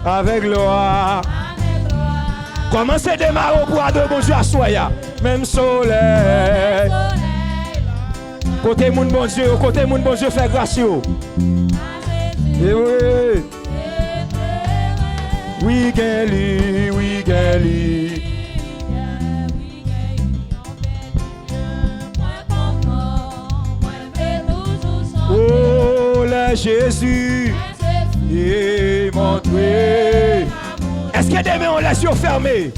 Avec gloire. Commencez à démarrer pour adorer bon Dieu à soya. Même soleil. Côté mon bon Dieu, fait grâce. Et oui. Oui, Geli, oui, Geli. Oh, le Jésus est montré. Est-ce que demain on laisse yeux fermés?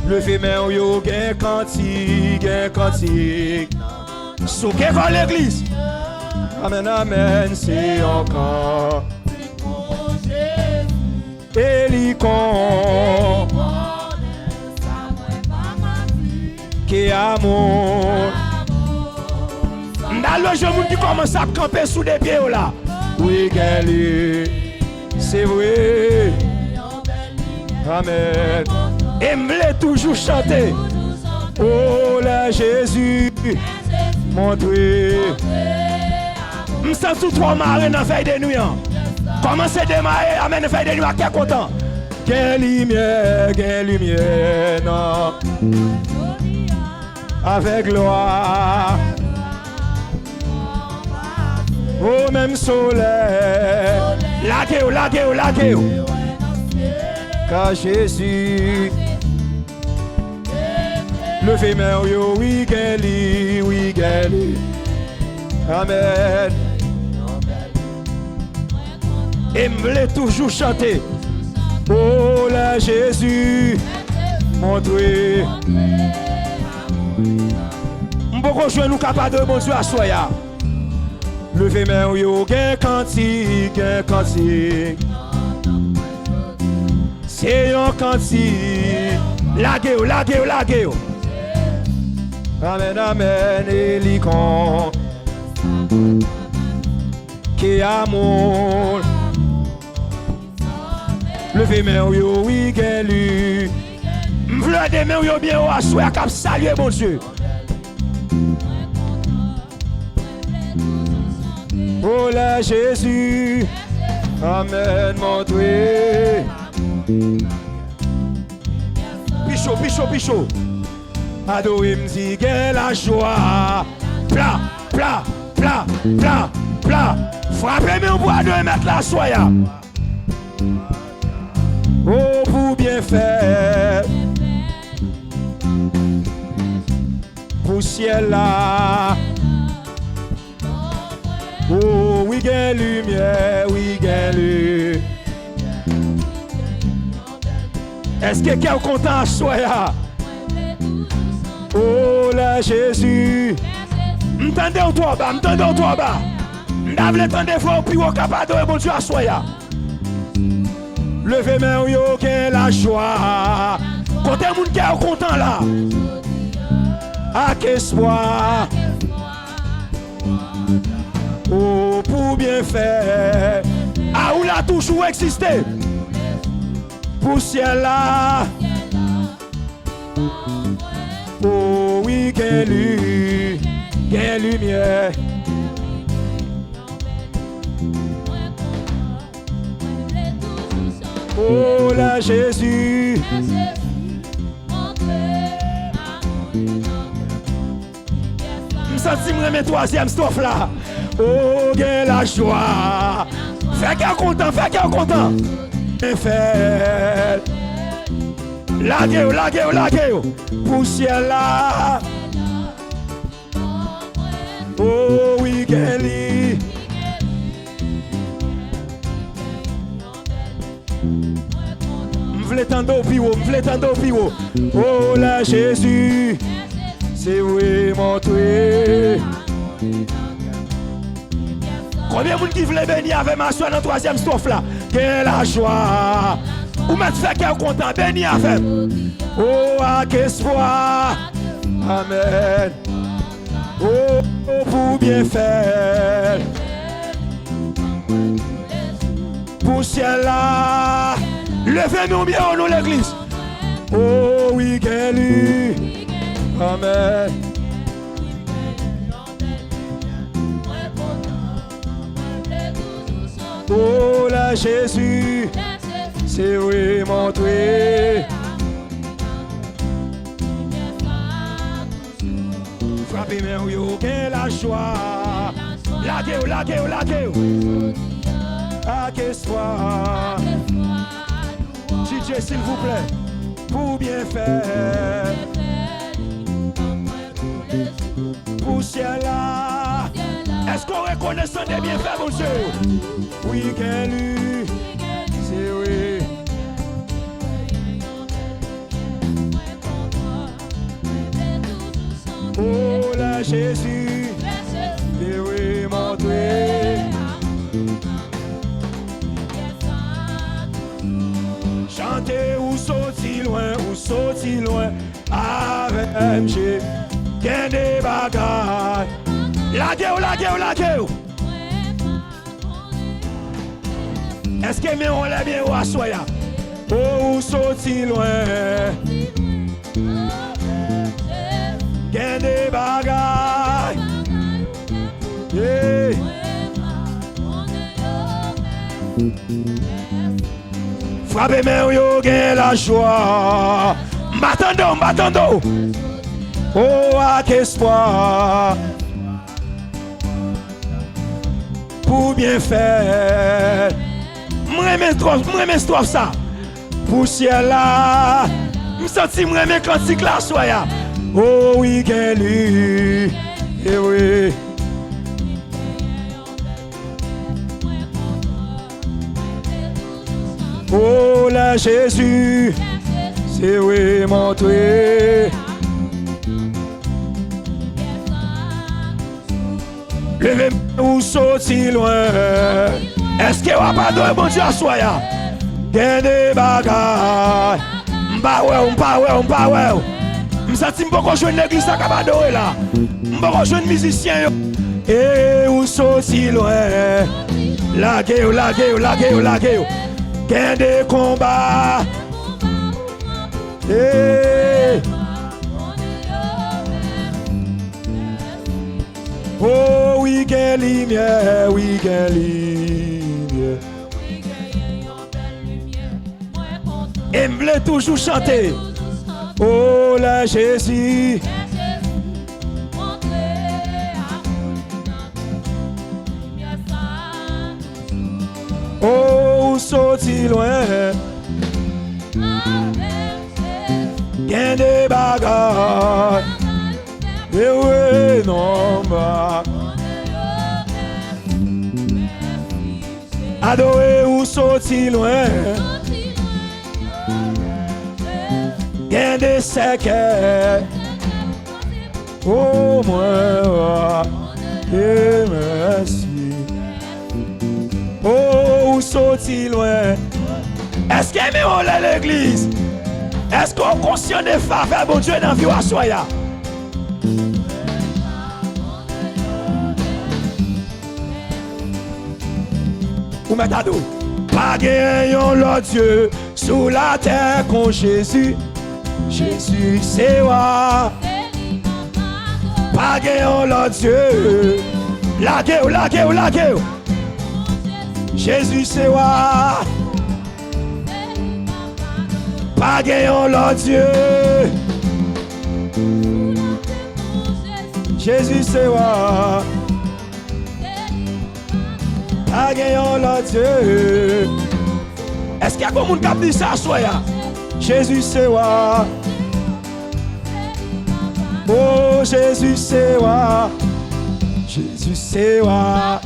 Levez main yo, gain cantique. Souké dans l'église. Amen, amen, c'est encore. Hélicon. Qui amour. Dans le jeu, qui commence à camper sous des pieds là. Oui, c'est vrai. Amen. Et me toujours chanter. Oh là Jésus, montré. Je sens tout trois marées dans la veille de nuit. Commencez à démarrer, amen, la veille de nuit, qui est content. Quelle lumière, non. Avec gloire. Oh même soleil. Laguez-vous. Car Jésus. Levez main yo, oui, Geli. Amen. Et me toujours chanter. Oh là Jésus, montré. M'boko jouer nous capable de mon Dieu à soya. Levez main yo, gain cantique. C'est un cantique. Laguez-vous. Amen, hélicon. Qui amour. Levez main yo, oui, Geli. M'vle des mains yo bien au assoir cap saluer mon Dieu. Oh là Jésus. Amen, montré. Pichot. Adorer m'di gain la joie. Plat. Frappez-moi pour adorer mettre la soya. Oh, pour bien faire. Pour ciel là. Oh, oui, gain lumière, Est-ce que quelqu'un est content à soya? Oh là Jésus. M'tendez au toi bas. M'davle tendez fois au plus haut capable de bon Dieu à soya. Levez main yo que la joie. Côté moun qui est content là. Avec espoir. Oh pour bien faire. Ah où l'a toujours existé. Pour ciel là. Oh oui, quelle lumière. Oh là Jésus. Je sens me troisième strophe là. Oh, quelle la joie. Fais qu'un content. Fait. Laguez-vous. Pour ciel là. Oh oui, Geli. M'vle tendre au piro. Oh là Jésus. C'est oui, montré. Combien de monde qui voulait bénir avec ma soeur dans la troisième strophe là? Quelle la joie. Ou mettre fait qu'elle est content, bénir avec. Oh, avec espoir. Amen. Oh, pour bien faire. Pour ciel là. Levez-nous bien au nom de l'église. Oh oui, Geli. Amen. Oh là Jésus, c'est oui montré. Frappez mais yo, quelle la joie. Laguez. À qu'est-ce soir. DJ s'il vous plaît, pour bien faire. Pour ciel là. Est-ce qu'on reconnaît ça des bienfaits, mon Dieu? Oui, qu'elle lui, c'est oui. Oh là Jésus, c'est oui, mon Dieu. Chantez ou sorti loin, avec MG, qu'un des bagailles. Laguez. Est-ce que on l'a bien ou à soya? Oh, sorti loin. Qu'un des bagailles. Yeah. Frappez mais yo gain la joie. M'attendons. Oh, à qu'espoir. Pour bien faire. Moi trop ça. Pour ciel là. Me senti moi cantique la soya. Oh oui qu'elle lui. Eh oui. Oh là Jésus, c'est oui montré. Levez ou sorti loin. Est-ce que vous pas de bon Dieu à soi? Gain des bagailles. M'pa ouais. M'senti m'poko jouer l'église à Kabadore là. M'poko jouer musicien. Et ou sorti loin. Laguez. Gain des combats. Hey. Oh oui, quelle lumière, Et me voulait toujours chanter. Oh là Jésus. Oh, sorti loin. Gain des bagages. Et oui, non, bah. Adorer ou sorti loin. Gain des séquelles. Oh, moi, et merci. Oh, ou sorti loin. Est-ce qu'il y a l'église? Est-ce qu'on est conscient des faveurs, bon Dieu, dans la vie à soya? Ou mettez-vous. Pas gagnant l'autre Dieu sous la terre con Jésus. Jésus, c'est moi. Pas gagnant l'autre Dieu. Laguez. Jésus, c'est moi. Pas gagnant l'autre Dieu. Jésus, c'est moi. Pas gagnant l'autre Dieu. Est-ce qu'il y a comme un cap dit ça, soya? Jésus, c'est moi. Oh, Jésus, c'est moi. Jésus, c'est moi.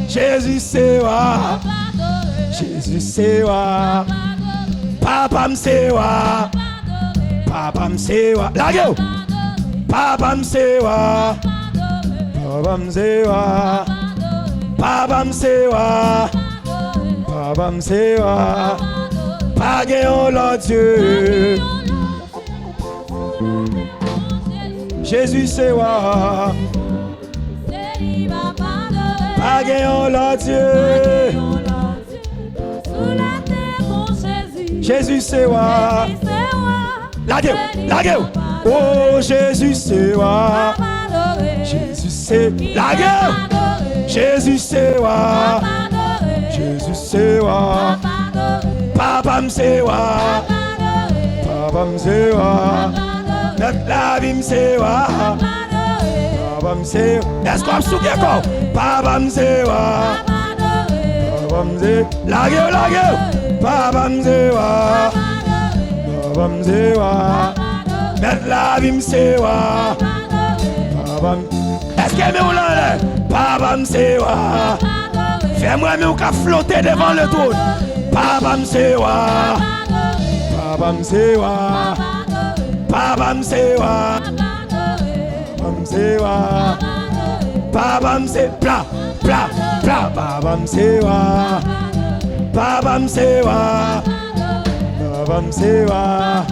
Jésus, c'est moi. Jésus, c'est moi. Papa m'sait wa. Papa m'sait wa. Laguez. Papa m'sait wa. Papa m'sait wa. Papa m'sait wa. Papa m'sait wa. Pas gagnant l'autre Dieu. Jésus c'est wa. Pas gagnant l'autre Dieu. Jésus c'est wa. Laguez. Oh Jésus c'est wa. Jésus c'est. Laguez. Jésus c'est wa. Jésus c'est roi. Papa c'est roi. Papa c'est roi. Notre la vie c'est roi. Papa c'est roi. Est-ce qu'on se souvient encore? Papa c'est roi. Papa c'est lague. Papa c'est roi. Papa c'est roi. Notre la vie c'est roi. Papa. Est-ce que nous là? Papa c'est roi. Fais-moi mieux qu'à flotter devant le trône. Papa c'est roi. Papa c'est roi. Papa c'est roi. Papa c'est roi. Papa c'est pla pla pla. Papa c'est roi. Papa c'est roi. Papa c'est roi.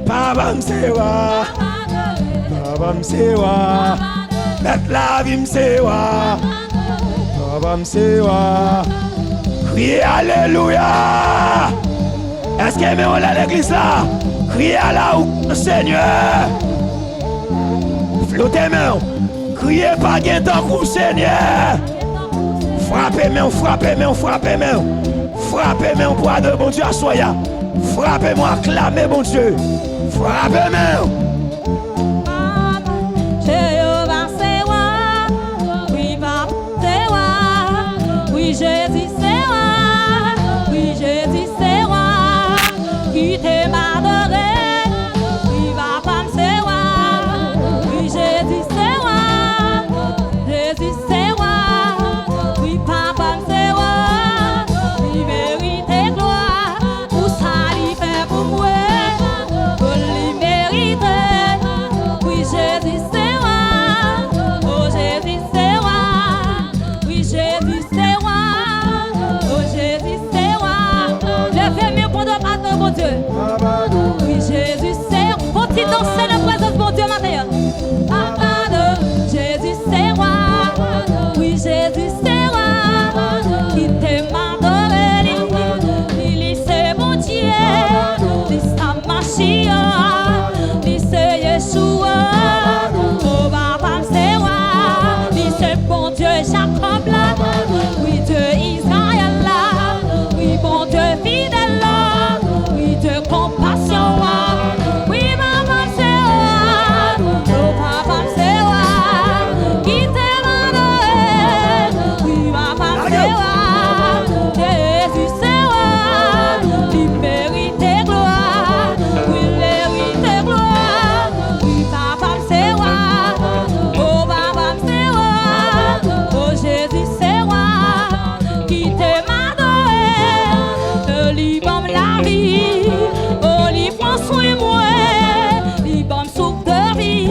Papa c'est roi. Papa c'est roi. Mettre la vie c'est roi. Papa c'est roi. Criez alléluia. Est-ce que nous sommes à l'église là? Criez à la Seigneur. Flottez main. Criez pas gain tant Seigneur. Frappez-moi, frappez-moi, frappez-moi. Frappez-moi pour adorer bon Dieu à soya. Frappez-moi, acclamez bon Dieu. Frappez-moi. Jésus c'est roi, oui Jésus c'est roi, qui t'aime adoré, oui papa c'est roi, oui Jésus c'est roi, Jésus c'est roi, oui papa c'est roi, il mérite gloire, pour ça il fait pour moi, il mérite, oui Jésus c'est roi, oh Jésus c'est roi, oui Jésus c'est roi. Mon Dieu, oui Jésus c'est roi. Faut-il danser la présence mon Dieu maintenant? Papa de Jésus c'est roi. Oui Jésus c'est roi. Qui t'aime adoré, il c'est mon Dieu, il c'est Mashiach, il c'est Yeshua. Oh papa c'est roi, il c'est bon Dieu Jacob là. Oui Dieu Israël là. Oui bon Dieu fidèle là. De compassion, oui maman c'est roi, oh papa c'est roi, qui t'aime adoré, oui papa c'est roi, Jésus c'est roi, il mérite gloire, oui il mérite gloire, oui papa c'est roi, oh papa c'est roi, oh Jésus c'est roi, qui t'aime adoré, lui donne la vie. Soin moi, il bon soupe de vie.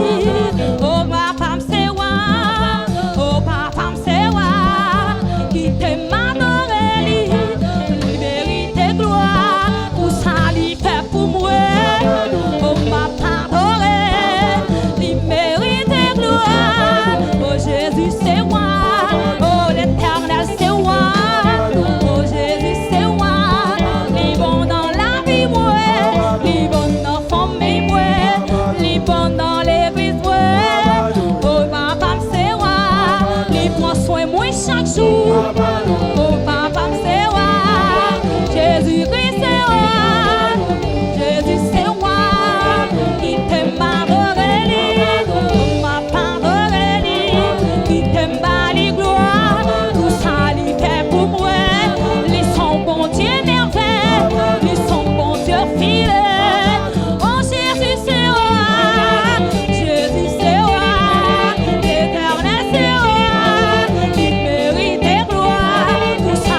Oh ma femme c'est roi, oh ma femme c'est roi, qui t'aime adoré, il mérite gloire, pour ça il fait pour moi. Oh ma adoré, il mérite gloire. Oh Jésus c'est roi, oh l'Éternel c'est roi, oh Jésus c'est roi, il bon dans la vie moi. Les bonnes enfants, mais moi, les bonnes dans l'église, moi. Oh, papa, c'est roi, les prends soin, moi, chaque jour. Oh, papa, c'est roi, Jésus-Christ, c'est roi, Jésus, c'est roi, qui t'aime adoré, oh, ma adoré, qui t'aime bali gloire, tout ça, il fait pour moi, les sont bon Dieu merveille, les sont bon Dieu fidèle. Tout ça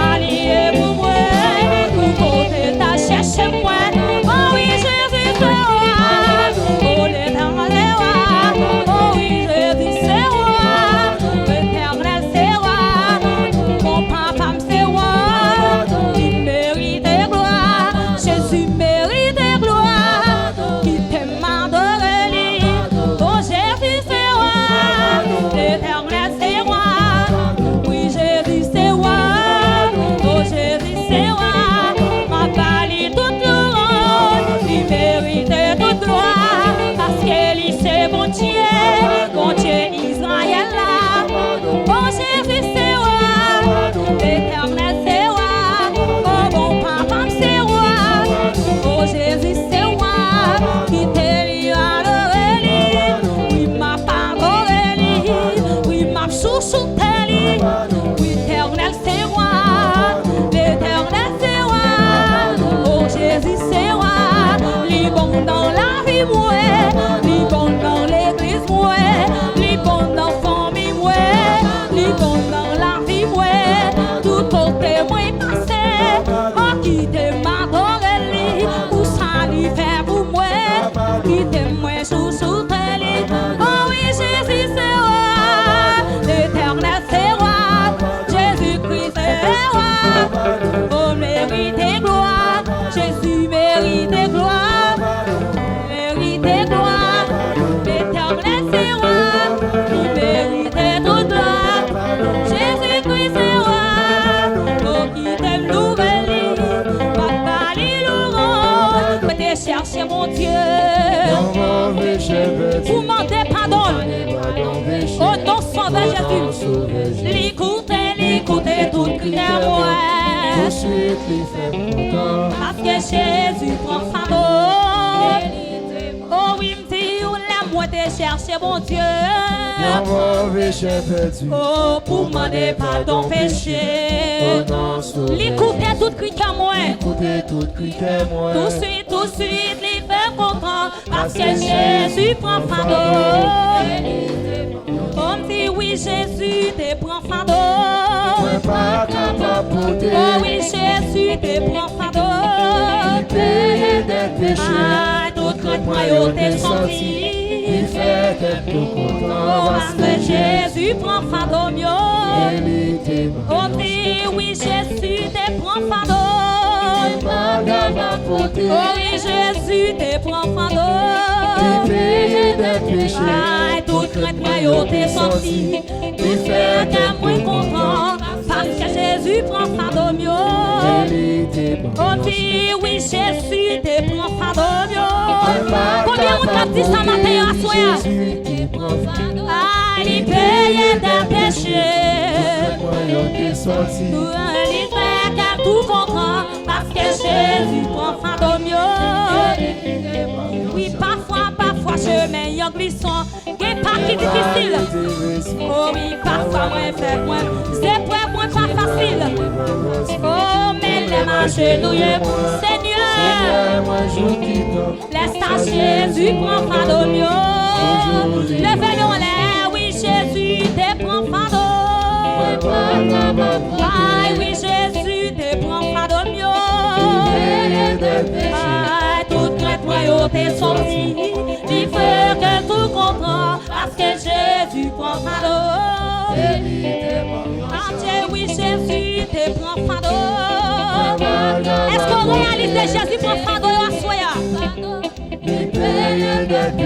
Oui, l'éternel c'est roi. L'éternel c'est roi. Oh Jésus c'est roi. Il bon dans la vie moi. Il bon dans l'église moi. Il bon dans la famille moi. Il bon dans la vie moi. Tout côté moi passé. Oh qui t'aime m'adore lui. Ou ça lui fait pour moi. Qui t'aime moi chouchou lui. Oh oui Jésus c'est roi. L'éternel c'est roi. Jésus-Christ c'est roi. Oh mérite gloire. Jésus mérite gloire. Mérite gloire. L'éternel c'est roi. Il mérite toute gloire. Jésus-Christ c'est roi. Oh qui t'aime nouvelle. Papa l'illusion. Mais t'es cherché mon Dieu. Vous demandez pardon. Au nom sauveur Jésus. L'écoutez, tout crie à moi. Parce que Jésus prend fardeau. Oh oui, me dit, où l'aime-moi te chercher, mon Dieu. Oh, pour demander pardon péché. L'écoutez, tout crie à moi. Tout de suite, les fait content. Parce que Jésus prend fardeau. On dit oui Jésus te prend fardeau. Oh oui Jésus te prend fardeau. Ah, tout crainte moi yo te senti. Oh parce que Jésus prend fardeau mieux. On dit oui Jésus te prend fardeau. Oh oui Jésus te prend fardeau. Ah, tout crainte moi yo te senti. Il fait que moi content. Parce que Jésus prend fardeau mieux. On dit oui Jésus te prend fardeau mieux. Combien on t'a dit ça matin à soi? Ah, il paye des péchés. Il fait que tout content. Parce que Jésus prend fardeau mieux. Oui, parfois chemin yon glissant. Qu'est pas qui difficile. Oh oui, parfois moi fait moi. C'est pour moi pas facile. Oh mais les marches douillés. Seigneur, laisse ta Jésus prend fardeau mieux. Levez-nous en l'air, oui Jésus te prend fardeau. Ah oui Jésus te prend fardeau mieux. Ah toute crainte moi yo te sorti. Il faut que tout comprend parce que Jésus prend fardeau. Ah Dieu oui Jésus te prend fardeau. Est-ce qu'on réalise que Jésus prend fardeau à soi?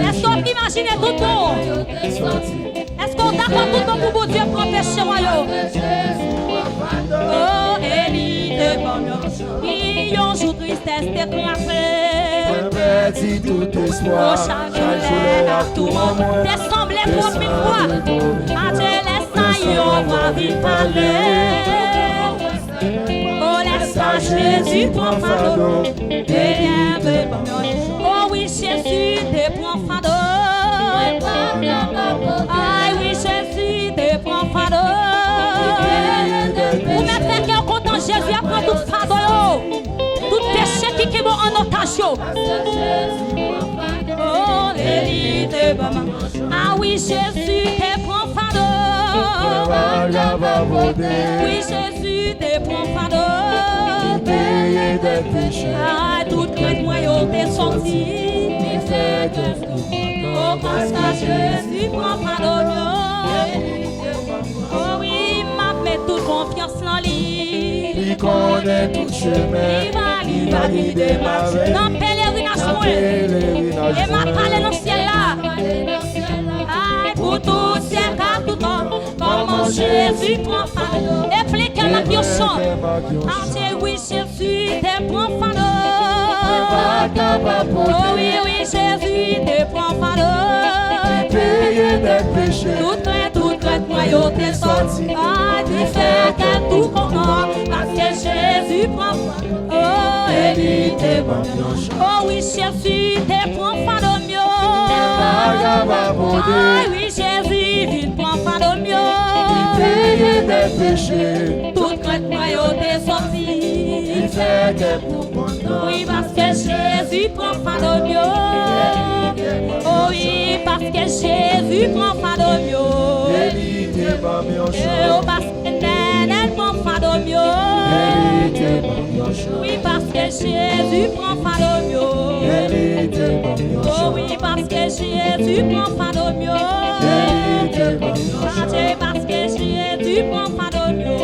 Est-ce qu'on imagine tout le monde? Est-ce qu'on d'accord tout le monde pour Dieu prend péché moi yo? Oh Élie de bon. Il y a un jour tristesse déclarée. Tout espoir, chaque jour à tout moment, t'es semblé trop mille fois. Ah, Dieu laisse ça, on va vite parler. Oh, laisse ça, Jésus prend fardeau. Oh oui, Jésus te prend fardeau. Ah oui, Jésus te prend fardeau. Vous mettez cœur content, Jésus apprend tout fardeau. Tout péché qui est en otage. Oh, l'élite, ah oui, Jésus te prend fardeau. Oui, Jésus te prend fardeau. Ah, toute crainte moi yo t'es sorti. Oh, parce que Jésus prend fardeau. Oh oui, m'a met toute confiance en lui. Il connaît tout chemin. Il va guider ma vie. Dans pèlerinage moi. Et m'a parlé dans le ciel là. Ah, pour tout ciel car tout temps. Comment Jésus prend fardeau. Et plus que ma vie au chant. Ah, oui, Jésus te prend fardeau. Oh oui, oui, Jésus te prend fardeau. Toute crainte, moi, yo t'es sorti. Ah, tu fais que tout comprend. Parce que Jésus prend fardeau. Oh, Élie te prend. Oh oui, Jésus te prend fardeau mieux. Ah oui, Jésus, il prend fardeau mieux. payé des péchés. Toute crainte t'es sorti. Il fait que pour mon nom. Oui, parce que Jésus prend fardeau mieux. Oh oui, parce que Jésus prend fardeau mieux. Oh, parce que elle prend fardeau mieux. Oui, parce que Jésus prend fardeau mieux. Oh oui, parce que Jésus prend fardeau mieux. Parce que Jésus prend fardeau mieux.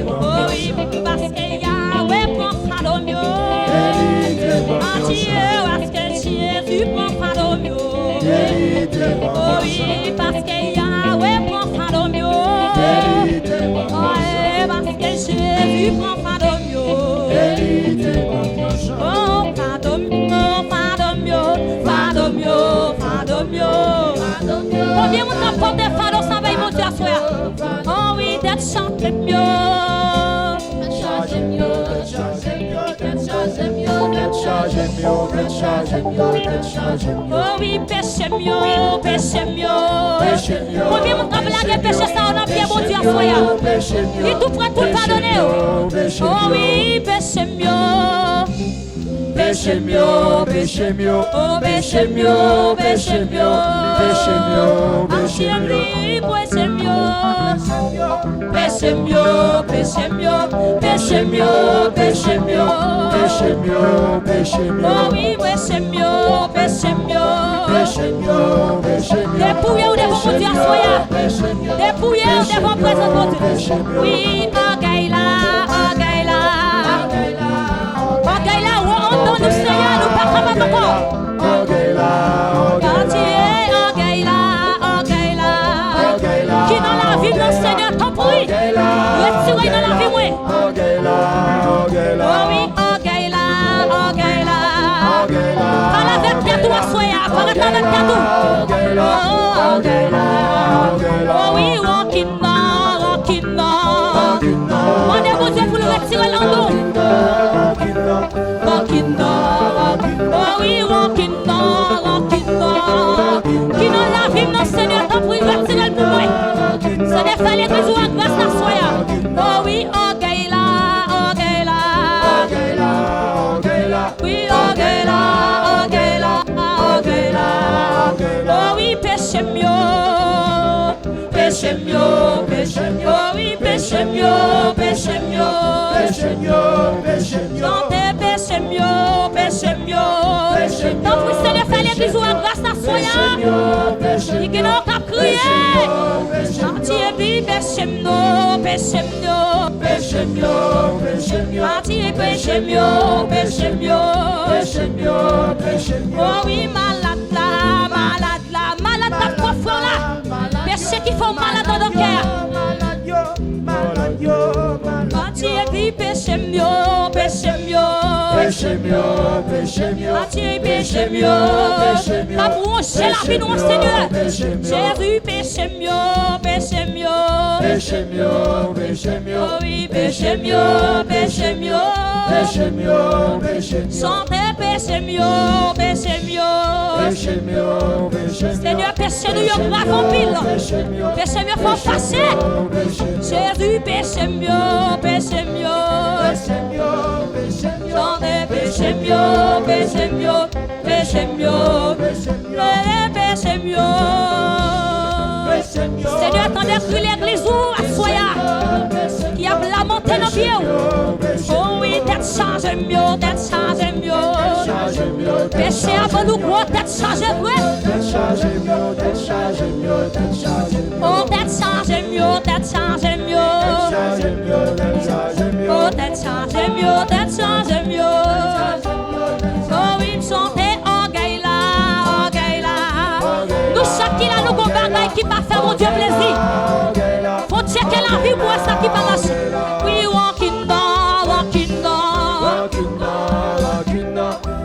Oh oui, parce que Yahweh prend fardeau mieux. Dieu, parce que Jésus prend fardeau mieux. Oh oui, parce que Yahweh prend fardeau mieux. Oh, parce que Jésus prend fardeau mieux. Oh, fardeau mieux, fardeau mieux, fardeau mieux, fardeau mieux. Combien vous porte des fardeaux sans veille, mon Dieu, à soi? Oh oui, d'être chanté mieux. Oh oui, péché mieux, péché mieux. Combien vous blaguez péché ça, on a bien mon Dieu à soi? Et tout prend tout pardonner. Oh oui, péché mieux. Péché mieux, péché mieux, oh péché mieux, péché mieux, péché mieux, péché mieux, péché mieux, péché mieux, péché mieux, péché mieux, péché mieux, péché mieux, péché mieux, oh oui, péché mieux, péché mieux, péché mieux, péché mieux, dépouillé ou devant mon Dieu à soya, dépouillé ou devant présence mon Dieu, oui, Agaïla, Agaïla, Agaïla, où on donne nous Seigneur, nous pas capable encore. Qui dans la vie, mon Seigneur, t'en prie. Retirez dans la vie, moi. Oh oui, Agaïla, Agaïla. Parle avec Tatou à soya, parle avec Tatou. Oh, Agaïla. Oh oui, Wakina, Wakina. Mandez mon Dieu pour le retirer l'endou. Wakina, oh oui, Wakina, Wakina. Qui dans la vie, mon Seigneur, t'en prie, retirer le pour moi. Ce n'est pas l'église ou en grâce la soya. Oh oui, Agaïla, Agaïla. Oui, Agaïla, Agaïla, Agaïla. Oh oui, péché mieux. Péché mieux, péché mieux. Oh oui, péché mieux, péché mieux. Péché mieux, péché mieux. Chantez péché mieux, péché mieux. T'en prie, ce n'est pas l'église ou en grâce la soya. Il qui n'a qu'à crier. Entier vie, péché mieux, péché mieux. Péché mieux, péché mieux. Entier péché mieux, péché mieux. Péché mieux, péché mieux. Oh oui, malade là, malade là, malade là, profond là. Péché qui font malade dans le cœur. Entier vie, péché mieux, péché mieux. Péché mieux, péché mieux. Entier péché mieux. T'as bronché la vie, non, Seigneur. Jésus, péché mieux, péché mieux. Péché mieux, péché mieux. Oh oui, péché mieux, péché mieux. Péché mieux, péché mieux. Chantez péché mieux, péché mieux. Péché mieux, péché mieux. Seigneur, péché nous y'a grave en pile. Péché mieux, faut passer. Jésus, péché mieux, péché mieux. Chantez péché mieux, péché mieux, péché mieux, péché mieux. Seigneur, attendez que l'église ou à soya qui a lamenté nos pieds. Oh oui, tête chargée mieux, tête chargée mieux. Péché avant nous, gros, tête chargée mieux. Oh, tête chargée mieux, tête chargée mieux. Oh, tête chargée mieux, tête chargée mieux. Oh oui, chantez Agaïla, Agaïla. Nous chacun nous avons bagaille qui va faire mon Dieu plaisir. Faut checker la vie pour ça qui va marcher. Oui, walking down, walking down. Walking down,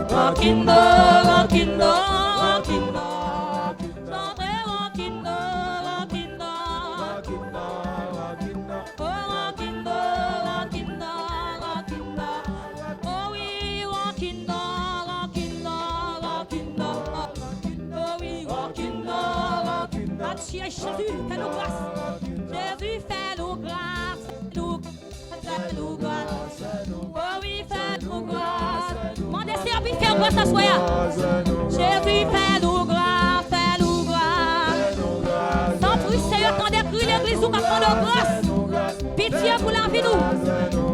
walking down, walking down. Chantez walking down, walking down. Oh, walking down, walking down, walking down. Oh oui, walking down, walking down, walking down. Oh oui, walking down, walking down. Jésus, fais-nous grâce. fais-nous grâce, fais-nous grâce. Oh oui, fais-nous grâce. Mandez Seigneur, puis faire grâce à soi. Jésus, fais-nous grâce, fais-nous grâce. Sans plus, Seigneur, quand des cris l'église ou quand on de grâce. Pitié pour la vie nous.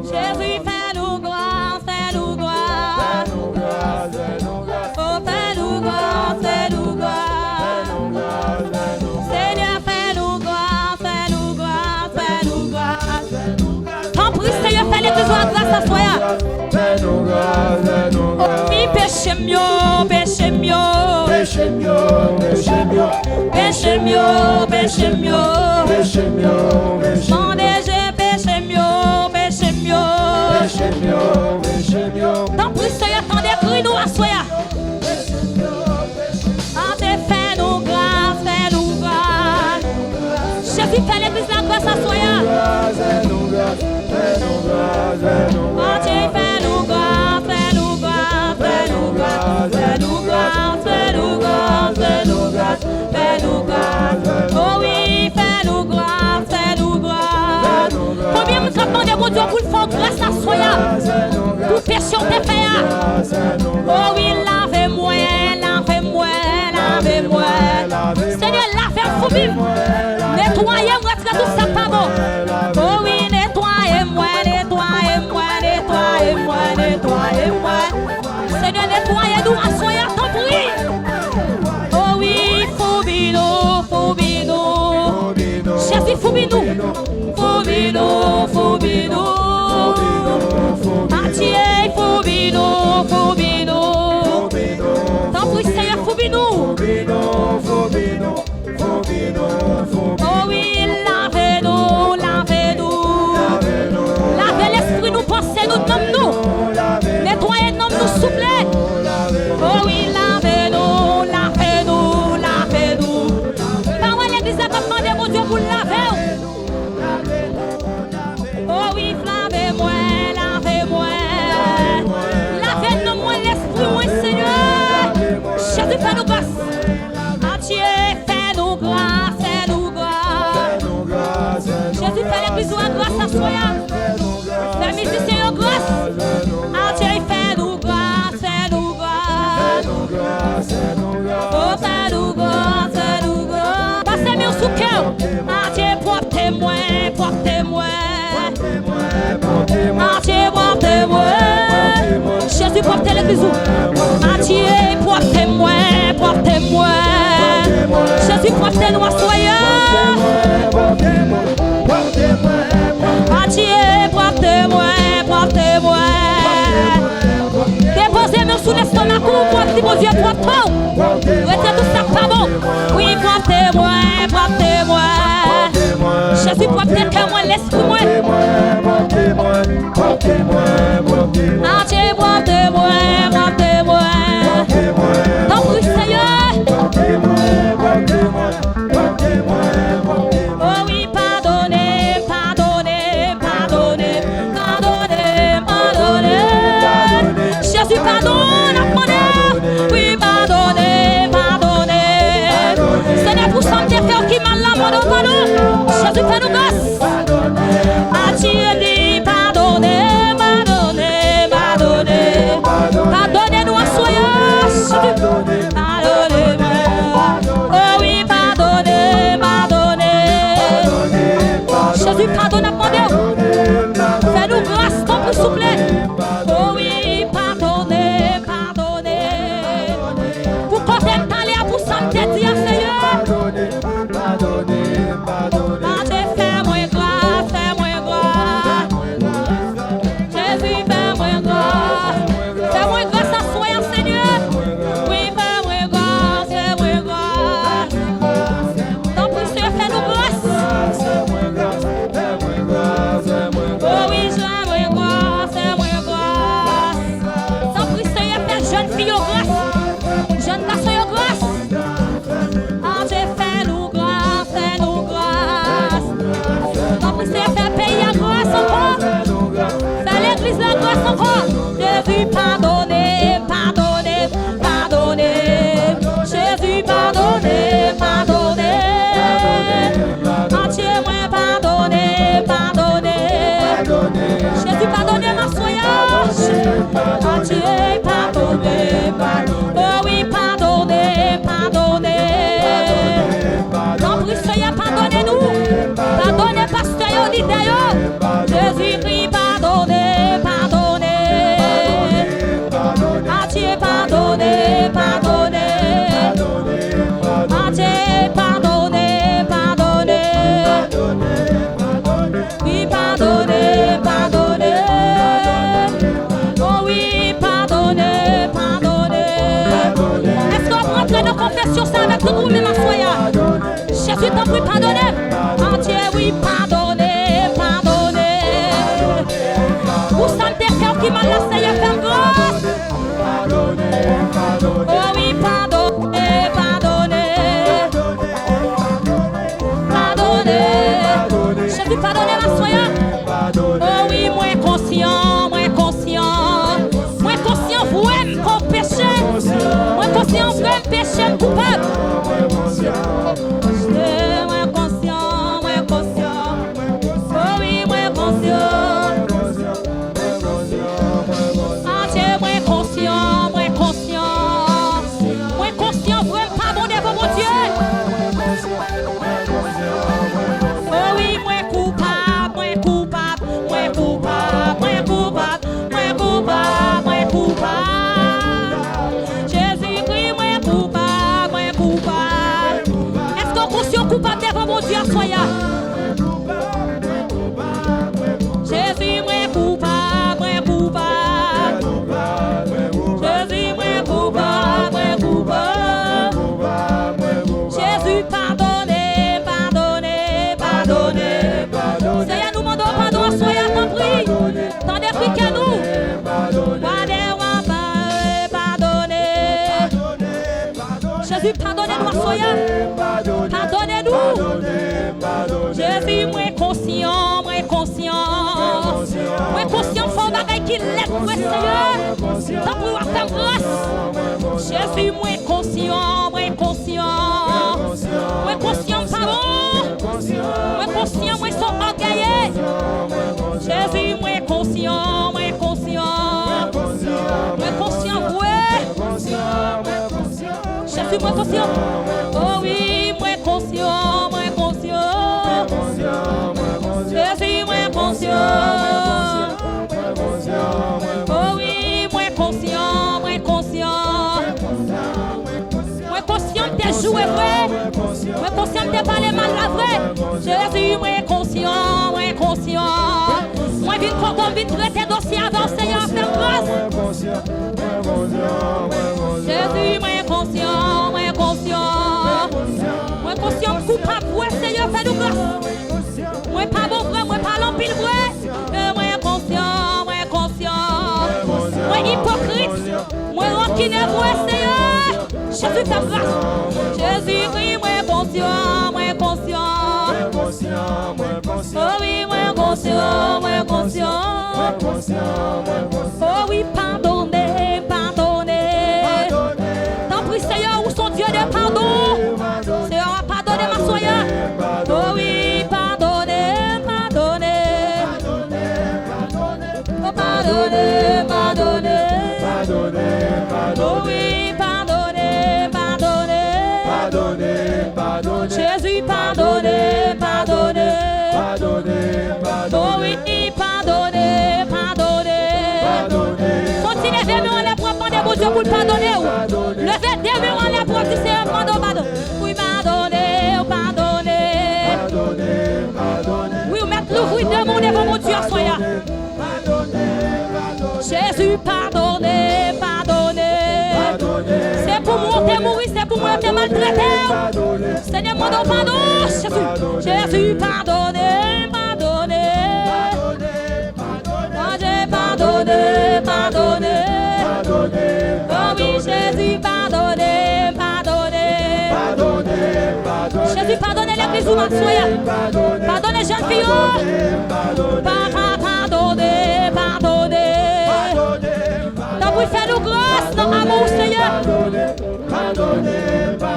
Jésus, fais-nous grâce, fais-nous grâce. Oh, fais-nous grâce, fais-nous grâce. Seigneur, fais-nous grâce, fais-nous grâce, fais-nous grâce. Sans plus, Seigneur, fais l'église ou grâce à soi. Oh, mi péché mieux, péché mieux. Péché mieux, péché mieux. Péché mieux, péché mieux. Péché mieux, péché mieux. Péché mieux, péché mieux. Péché mieux, péché mieux. Tant plus, Seigneur, tant des cris nous à soi. Ah, fais-nous grâce, fais-nous grâce. Jésus, fais l'église la grâce à soi. Fais-nous grâce, fais-nous grâce, fais-nous grâce. Fais-nous grâce, fais-nous grâce, fais-nous grâce, fais-nous grâce, fais-nous grâce, fais-nous grâce, fais-nous grâce. Oh oui, fais-nous grâce, fais-nous grâce. Combien vous demandez mon Dieu pour le faire grâce à soi? Pour pécher tes frères. Oh oui, lavez-moi, lavez-moi, lavez-moi. Seigneur, lavez-moi, nettoyez-moi, tout ça pas bon. Oh oui, nettoyez-moi, nettoyez-moi, nettoyez-moi, nettoyez-moi. Seigneur, nettoyez-nous à soi, tant pis. Oh oui, Foubino, Foubino. Jésus, Foubino. Foubino, Foubino. Atier, Foubino, Foubino. Tant pis, Seigneur, Foubino. Oh oui, lavez-nous, lavez-nous. Lavez l'esprit, nous pensez, nous nommons-nous. Nettoyez, nommons-nous, souple. Oh oui, lavez-nous, lavez-nous, lavez-nous. Parole l'église a demandé, mon Dieu, pour laver. Oh oui, lavez-moi, lavez-moi. Lavez-nous, moi, l'esprit, moi, Seigneur. Jésus, fais-nous grâce. Entier, fais-nous grâce, fais-nous grâce. Jésus, fais l'église à grâce à soi. Fais musicien en grâce. Entier, fais-nous grâce, fais-nous grâce. Oh, fais-nous grâce, fais-nous grâce. Passez-moi sous cœur. Entier, portez-moi, portez-moi. Entier, portez-moi. Jésus, portez l'église. Entier, portez-moi, portez-moi. Jésus, portez-nous à soi. Entier, portez-moi, portez-moi. Déposez-moi sous l'estomac, portez mon Dieu, portez. Restez tout ça pas bon. Oui, portez-moi, portez-moi. Jésus, portez-moi, l'esprit, moi. Entier, portez-moi, portez-moi. Dans le Seigneur. Oh oui, pardonnez, pardonnez, pardonnez, pardonnez, pardonnez. Jésus, pardonne, apprenez. Oui, pardonnez, pardonnez. Seigneur, pour ça, des frères qui mal la mort, pardon. Jésus, fais-nous grâce. Attirez, dit, pardonnez, pardonnez, pardonnez. Pardonnez-nous à soi. Pardonnez-moi. Oh oui, pardonnez, pardonnez. Jésus, pardonne, apprenez. Fais-nous grâce, tant que souple. Oh oui, pardonnez, pardonnez. Pour qu'on t'aime parler à pour ça, te dire, Seigneur. Fais-moi grâce, fais-moi grâce. Jésus, fais-moi grâce. Fais-moi grâce à soi, Seigneur. Oui, fais-moi grâce, fais-moi grâce. Tant plus, Seigneur, fais-nous grâce. Jésus-Christ, pardonnez, pardonnez. À Dieu, pardonnez, pardonnez. À Dieu, pardonnez, pardonnez. Oui, pardonnez, pardonnez. Oh oui, pardonnez, pardonnez. Est-ce qu'on peut entrer dans confession ça avec tout le monde, ma soya? Jésus t'en prie, pardonnez. À Dieu, oui, pardonnez, pardonnez. Pour ça, tes cœurs qui m'ont laissé, faire grâce. Oh oui, pardonnez, pardonnez. Pardonnez. Jésus, pardonnez, ma soya. Oh oui, moins conscient, moins conscient. Moins conscient, vrai, mon péché. Moins conscient, vrai, péché coupable. Moins conscient, moins conscient. Oh oui, moins conscient. Ah, Dieu, moins conscient, moins conscient. Moins conscient, vrai, pardonnez pour mon Dieu. Oh oui, moins coupable, moins coupable, moins coupable, moins coupable, moins coupable, moins coupable. Jésus-Christ, moins coupable, moins coupable. Est-ce qu'on conscient coupable devant mon Dieu, soya? Jésus, moins coupable, moins coupable. Jésus, moins coupable, moins coupable. Jésus, pardonnez, pardonnez, pardonnez. Seigneur, nous demandons pardon, soyez t'en prie. T'en prie qu'à nous. Pardonnez. Jésus, pardonnez-nous, soyez. Pardonnez-nous. Jésus, moins conscient, moins conscient. Moins conscient, faut bagaille qui l'aide, ouais, Seigneur. T'en prie, à faire grâce. Jésus, moins conscient, moins conscient. Moins conscient, pardon. Moins conscient, moins sont orgueillés. Jésus, moins conscient, moins conscient. Moins conscient, ouais. Jésus, moins conscient. Oh oui, moins conscient, moins conscient. Jésus, moins conscient. Oh oui, moins conscient, moins conscient. Moins conscient de jouer vrai. Moins conscient de parler mal la vraie. Jésus, moins conscient, moins conscient. Moins vite qu'on vite traiter dossier avant Seigneur, faire grâce. Jésus, moins conscient, moins conscient. Moins conscient coupable, ouais Seigneur, fais-nous grâce. Moins pas bon vrai, moins pas l'empile vrai. Moins conscient, moins conscient. Moins hypocrite, moins rancunier, ouais Seigneur. Jésus, fais grâce. Jésus, oui, moins conscient, moins conscient. Oh oui, moins conscient, moins conscient. Oh oui, pardonnez, pardonnez. Tant pis Seigneur, où sont Dieu de pardon? Seigneur, pardonnez ma soya. Oh oui, pardonnez, pardonnez. Oh pardonnez, pardonnez. Oh oui, pardonnez, pardonnez. Jésus, pardonnez, pardonnez. Oh oui, pardonnez, pardonnez. Continuez vers nous en la propre des beaux Dieu pour le pardonner. Levez des mains en la propre du Seigneur, pardon. Oui, pardonnez, pardonnez. Oui, mettez l'ouvrir de mon devant mon Dieu, soyez. Jésus, pardonnez, pardonnez. C'est pour moi t'es mourir, c'est pour moi t'es maltraité. Seigneur, mon pardon, Jésus. Jésus, pardonnez, pardonnez. Pardonnez, pardonnez. Oh oui, Jésus, pardonnez, pardonnez. Jésus, pardonnez l'église où ma soya. Pardonnez jeune fille. Pardonnez, pardonnez. Donc vous faites nous grâce dans l'amour, Seigneur.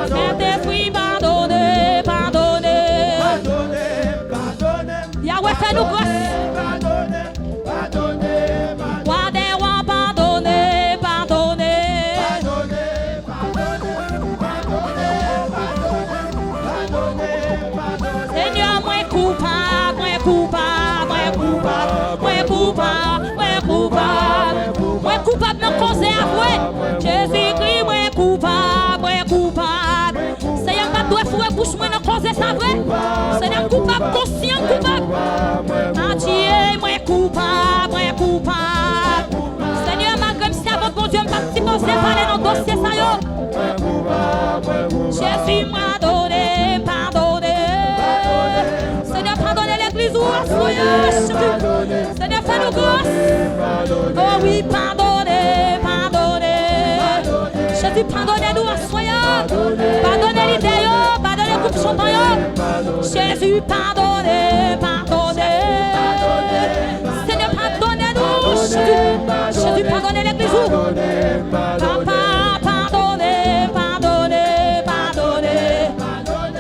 Saint-Esprit, pardonnez, pardonnez. Yahweh, fais nous grâce. Pardonnez, pardonnez. Seigneur, moins coupable, moins coupable. dans cause à vrai. Jésus-Christ, moi coupable, Seigneur, pas doit fouer bouche moi dans cause ça vrai. Seigneur, coupable, conscient, coupable. Entier, moi coupable. Seigneur, malgré si avant bon Dieu, pas si bon c'est parler dans dossier ça yo. Jésus m'a donné, pardonné. Seigneur, pardonnez l'église où soyez. Seigneur, fais-nous grâce. Oh oui, pardonnez. Jésus, pardonnez-nous à soyez. Pardonnez l'idée, pardonnez le groupe chantant. Jésus, pardonnez. Seigneur, pardonnez-nous. Jésus, pardonnez l'église où. Papa, pardonnez.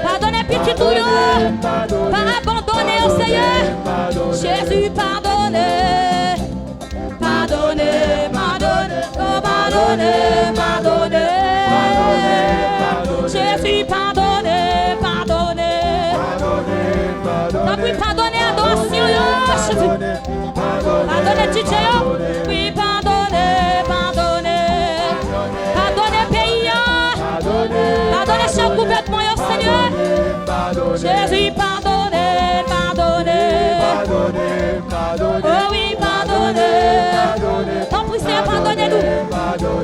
Pardonnez petit touillon. Pas abandonner au Seigneur. Jésus, pardonnez. Jésus, pardonnez. Donc oui, pardonnez adoration, Jésus. Pardonnez DJ, oui, pardonnez. Pardonnez pays, pardonnez chaque gouvernement, Seigneur. Jésus, pardonnez. Oh oui, pardonnez. Tant pis, Seigneur, pardonnez-nous.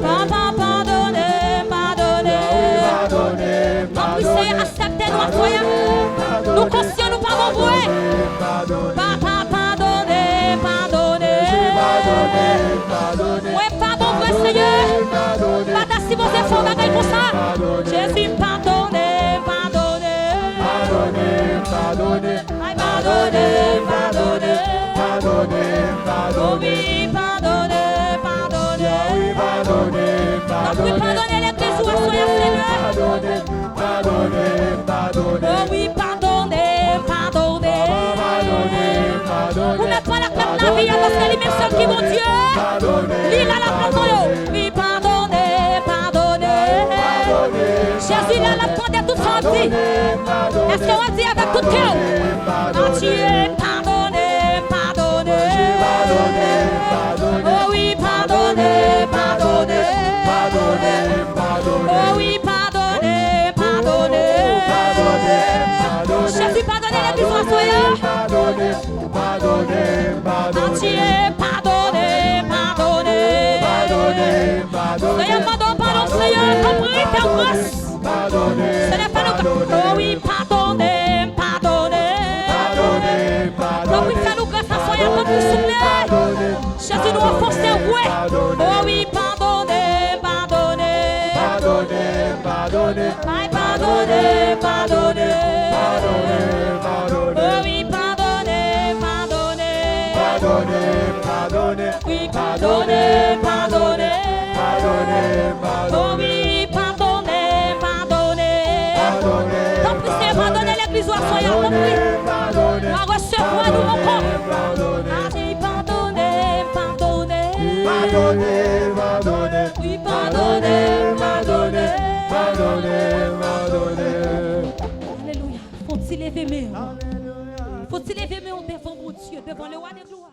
Papa, pardonnez. Tant pis, Seigneur, acceptez-nous à toi. Nous conscients, nous pas bon. Papa, pardonnez. Ouais, pas bon, Seigneur. Pas si vos efforts d'agir pour ça. Jésus, pardonnez. Oh oui, pardonnez. Donc oui, pardonnez les péchés, soyez Seigneur. Oh oui, pardonnez. Vous n'êtes pas la claque de la vie, parce que lui-même seul qui mon Dieu. L'île à la place de oui, pardonnez. Jésus, là, la porte de toute son vie. Est-ce qu'on dit avec tout cœur? Entier, pardonnez. Oh oui, pardonnez. Oh oui, pardonnez. Jésus, pardonnez les bisous à soyez. Entier, pardonnez. Seigneur, pardon, Seigneur, compris, fais grâce. Seigneur, fais-nous grâce. Oh oui, pardonnez. Donc oui, fais-nous grâce à soyez, comme vous soufflez. Jésus nous enfonce ses ouais. Oh oui, pardonnez. Oh oui, pardonnez. Oui, pardonnez. Oh oui, pardonnez. Tant pis, c'est pardonner l'église où soyez compris. On recevoir nous encore. Merci, pardonnez. Oui, pardonnez. Alléluia. Faut-il lever mes mains? Faut-il lever mes mains devant mon Dieu, devant le roi des gloires?